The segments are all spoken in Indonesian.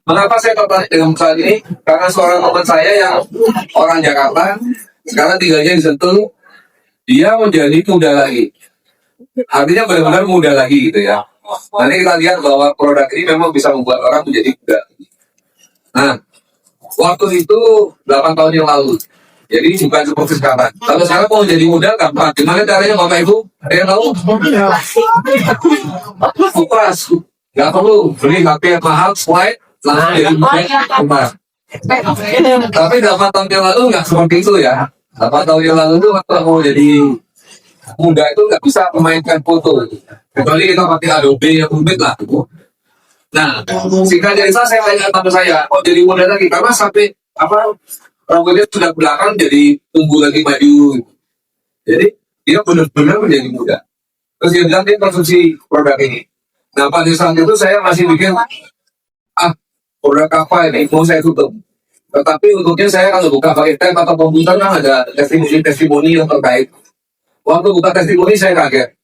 Mengapa saya tertarik dengan perusahaan ini? Karena seorang teman saya yang orang Jakarta, sekarang tinggalnya di Sentul, dia menjadi muda lagi. Artinya benar-benar muda lagi gitu ya. Nanti kita lihat bahwa produk ini memang bisa membuat orang menjadi muda. Nah, waktu itu 8 tahun yang lalu. Jadi bukan seperti sekarang. Kalau sekarang mau jadi muda gampang. Gimana caranya Bapak Ibu? Ada yang tahu? Kupas. Gak perlu beli HP mahal, slide, langsung jadi muda. Tapi 8 tahun yang lalu nggak seperti itu ya. 8 tahun yang lalu itu waktu mau jadi muda itu nggak bisa memainkan foto. Kecuali kita pakai Adobe yang rumit lah. Nah, singkat cerita saya tanya teman saya, kok jadi muda lagi? Karena sampai rambutnya sudah belakang jadi tumbuh lagi maju. Jadi dia benar-benar menjadi muda. Terus dia bilang dia konsumsi produk ini. Nah pada saat itu saya masih mikir, produk apa ini mau saya tutup. Tetapi untuknya saya kalau buka pakai tab atau komputer kan ada testimoni yang terkait. Waktu buka testimoni saya kaget.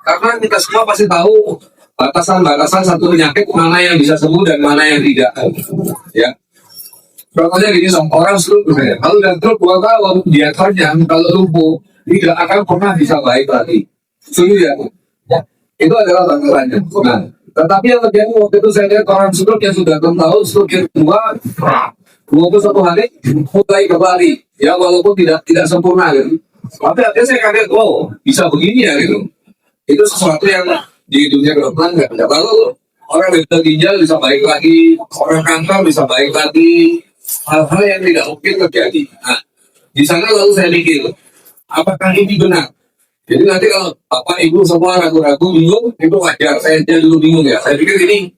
Karena kita semua pasti tahu batasan-batasan satu penyakit mana yang bisa sembuh dan mana yang tidak. Ya. Contohnya gini, orang stroke misalnya. Kalau udah stroke 2 tahun, dia ternyata kalau lumpuh tidak akan pernah bisa baik lagi. Setuju ya? Itu adalah batasannya. Nah, tetapi yang terjadi waktu itu saya lihat orang stroke yang sudah 6 tahun, stroke yang kedua, 21 hari mulai kembali. Ya walaupun tidak sempurna gitu. Tapi akhirnya saya kaget, wow bisa begini ya gitu. Itu sesuatu yang di dunia kedokteran nggak ada. Lalu orang gagal ginjal bisa baik lagi, orang kanker bisa baik lagi, hal-hal yang tidak mungkin terjadi. Nah, di sana lalu saya mikir, apakah ini benar? Jadi nanti kalau Bapak Ibu semua ragu-ragu bingung, itu wajar. Saya dulu bingung ya. Saya pikir ini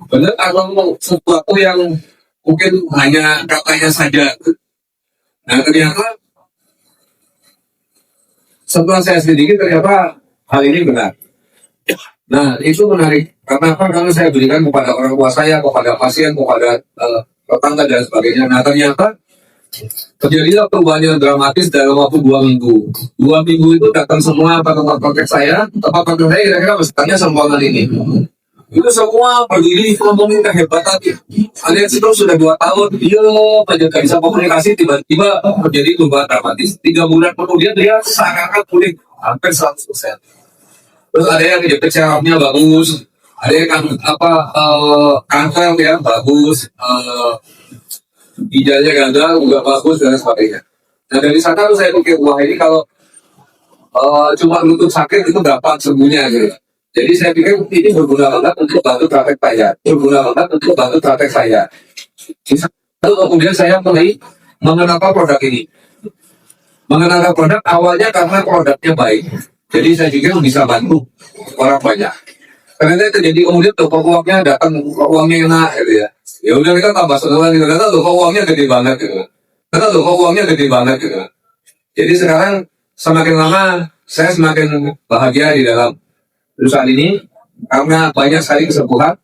benar atau sesuatu yang mungkin hanya katanya saja. Nah ternyata setelah saya sedikit ternyata hal ini benar. Nah itu menarik. Karena apa? Karena saya berikan kepada orang tua saya, kepada pasien, kepada tetangga dan sebagainya. Nah ternyata terjadilah perubahan yang dramatis dalam waktu 2 minggu. 2 minggu itu datang semua tempat kontak saya, tempat kontak saya kira-kira tanya sempurna ini. Itu semua berdiri ngomongin kehebatan. Ada yang sudah 2 tahun, dia gak bisa komunikasi, tiba-tiba menjadi perubahan dramatis. 3 bulan kemudian dia seakan-akan pulih hampir 100%. Terus ada yang detek syarafnya bagus, ada yang kanker ya bagus, ginjalnya gagal juga bagus dan sebagainya. Nah dari sana tuh saya pikir wah ini kalau cuma lutut sakit itu gampang sembuhnya gitu. Jadi saya pikir ini berguna banget untuk bantu praktek saya, Lalu kemudian saya mulai mengenalkan produk ini. Mengenalkan produk awalnya karena produknya baik. Jadi saya pikir bisa bantu orang banyak. Karena itu jadi kemudian toko uangnya datang, uangnya enak gitu ya. Ya udah kita tambah setelah gitu, karena toko uangnya gede banget gitu. Jadi sekarang semakin lama saya semakin bahagia di dalam perusahaan ini karena banyak sekali kesembuhan